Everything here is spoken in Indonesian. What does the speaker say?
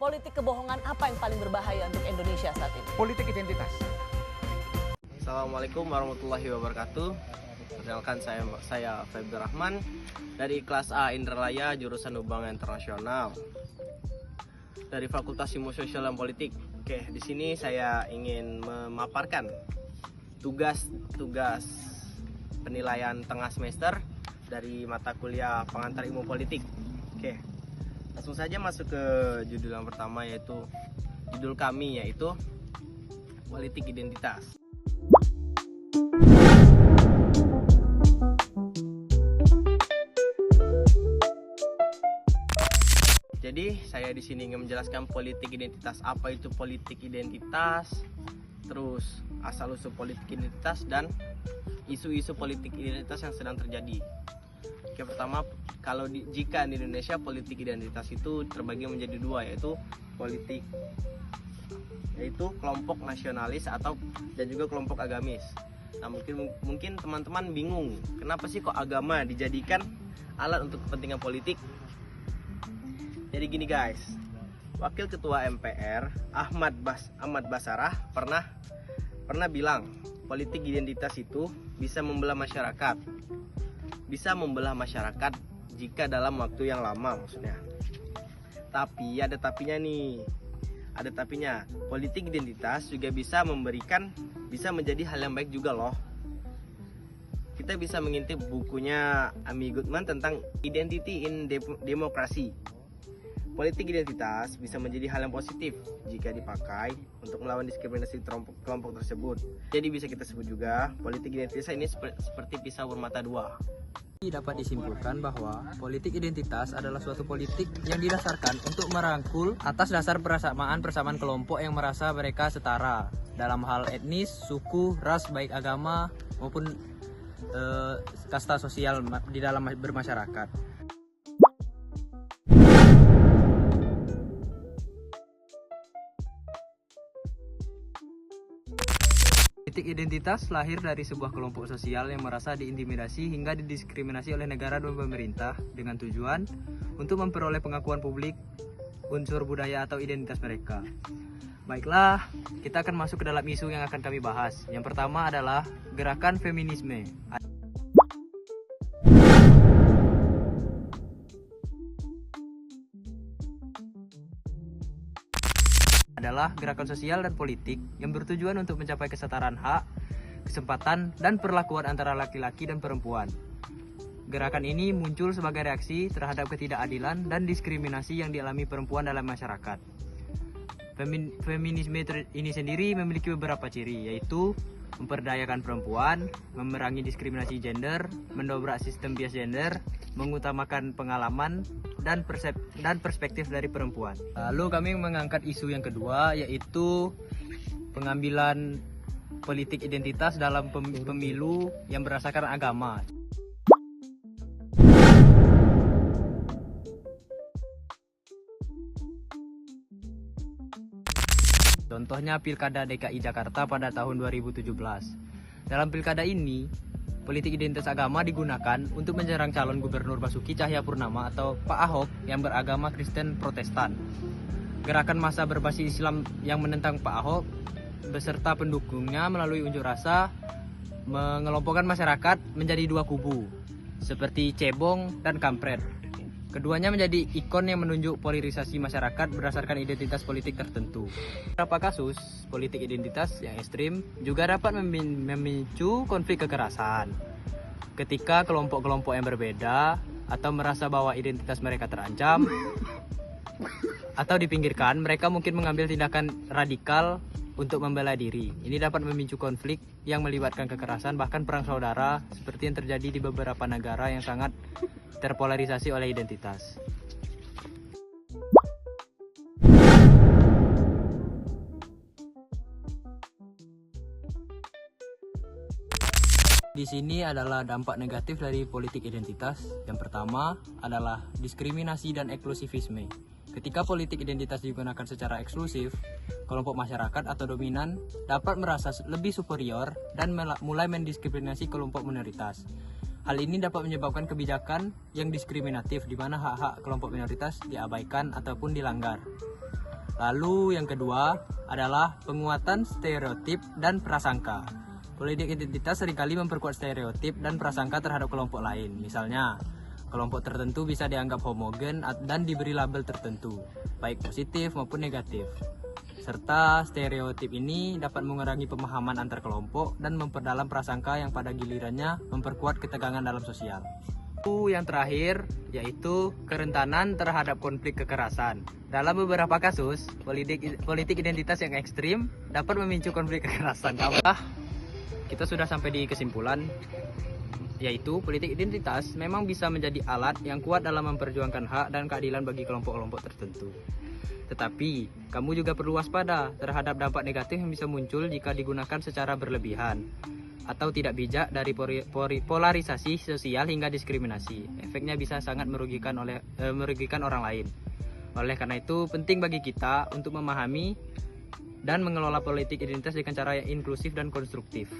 politik kebohongan apa yang paling berbahaya untuk Indonesia saat ini? Politik identitas. Assalamualaikum warahmatullahi wabarakatuh. Perkenalkan saya Febri Rahman dari kelas A Indralaya jurusan Hubungan Internasional dari Fakultas Ilmu Sosial dan Politik. Oke, di sini saya ingin memaparkan tugas penilaian tengah semester dari mata kuliah pengantar ilmu politik. Oke, langsung saja masuk ke judul yang pertama, yaitu judul kami, yaitu politik identitas. Jadi saya di sini ingin menjelaskan politik identitas. Apa itu politik identitas? Terus asal-usul politik identitas dan isu-isu politik identitas yang sedang terjadi. Oke, pertama, jika di Indonesia politik identitas itu terbagi menjadi dua, yaitu kelompok nasionalis dan juga kelompok agamis. Nah, mungkin teman-teman bingung, kenapa sih kok agama dijadikan alat untuk kepentingan politik? Jadi gini guys, Wakil Ketua MPR Ahmad Basarah pernah bilang politik identitas itu bisa membelah masyarakat. Bisa membelah masyarakat jika dalam waktu yang lama, maksudnya. Tapi ada tapinya nih. Ada tapinya. Politik identitas juga bisa menjadi hal yang baik juga loh. Kita bisa mengintip bukunya Amy Goodman tentang Identity in Democracy. Politik identitas bisa menjadi hal yang positif jika dipakai untuk melawan diskriminasi kelompok tersebut. Jadi bisa kita sebut juga politik identitas ini seperti pisau bermata dua. Dapat disimpulkan bahwa politik identitas adalah suatu politik yang didasarkan untuk merangkul atas dasar persamaan kelompok yang merasa mereka setara dalam hal etnis, suku, ras, baik agama maupun kasta sosial di dalam bermasyarakat. Politik identitas lahir dari sebuah kelompok sosial yang merasa diintimidasi hingga didiskriminasi oleh negara dan pemerintah dengan tujuan untuk memperoleh pengakuan publik unsur budaya atau identitas mereka. Baiklah, kita akan masuk ke dalam isu yang akan kami bahas. Yang pertama adalah gerakan feminisme. Adalah gerakan sosial dan politik yang bertujuan untuk mencapai kesetaraan hak, kesempatan, dan perlakuan antara laki-laki dan perempuan. Gerakan ini muncul sebagai reaksi terhadap ketidakadilan dan diskriminasi yang dialami perempuan dalam masyarakat. Feminisme ini sendiri memiliki beberapa ciri, yaitu memperdayakan perempuan, memerangi diskriminasi gender, mendobrak sistem bias gender, mengutamakan pengalaman dan perspektif dari perempuan. Lalu kami mengangkat isu yang kedua, yaitu pengambilan politik identitas dalam pemilu yang berdasarkan agama. Contohnya Pilkada DKI Jakarta pada tahun 2017. Dalam pilkada ini, politik identitas agama digunakan untuk menyerang calon gubernur Basuki Cahayapurnama atau Pak Ahok yang beragama Kristen Protestan. Gerakan massa berbasis Islam yang menentang Pak Ahok beserta pendukungnya melalui unjuk rasa mengelompokkan masyarakat menjadi dua kubu, seperti cebong dan kampret. Keduanya menjadi ikon yang menunjuk polarisasi masyarakat berdasarkan identitas politik tertentu. Beberapa kasus politik identitas yang ekstrim juga dapat memicu konflik kekerasan. Ketika kelompok-kelompok yang berbeda atau merasa bahwa identitas mereka terancam atau dipinggirkan, mereka mungkin mengambil tindakan radikal untuk membela diri. Ini dapat memicu konflik yang melibatkan kekerasan, bahkan perang saudara seperti yang terjadi di beberapa negara yang sangat terpolarisasi oleh identitas. Di sini adalah dampak negatif dari politik identitas. Yang pertama adalah diskriminasi dan eksklusivisme. Ketika politik identitas digunakan secara eksklusif, kelompok masyarakat atau dominan dapat merasa lebih superior dan mulai mendiskriminasi kelompok minoritas. Hal ini dapat menyebabkan kebijakan yang diskriminatif di mana hak-hak kelompok minoritas diabaikan ataupun dilanggar. Lalu yang kedua adalah penguatan stereotip dan prasangka. Politik identitas seringkali memperkuat stereotip dan prasangka terhadap kelompok lain. Misalnya, kelompok tertentu bisa dianggap homogen dan diberi label tertentu, baik positif maupun negatif. Serta stereotip ini dapat mengurangi pemahaman antar kelompok dan memperdalam prasangka yang pada gilirannya memperkuat ketegangan dalam sosial. Yang terakhir yaitu kerentanan terhadap konflik kekerasan. Dalam beberapa kasus, politik identitas yang ekstrim dapat memicu konflik kekerasan. Kita sudah sampai di kesimpulan, yaitu politik identitas memang bisa menjadi alat yang kuat dalam memperjuangkan hak dan keadilan bagi kelompok-kelompok tertentu. Tetapi, kamu juga perlu waspada terhadap dampak negatif yang bisa muncul jika digunakan secara berlebihan atau tidak bijak dari polarisasi sosial hingga diskriminasi. Efeknya bisa sangat merugikan orang lain. Oleh karena itu, penting bagi kita untuk memahami dan mengelola politik identitas dengan cara yang inklusif dan konstruktif.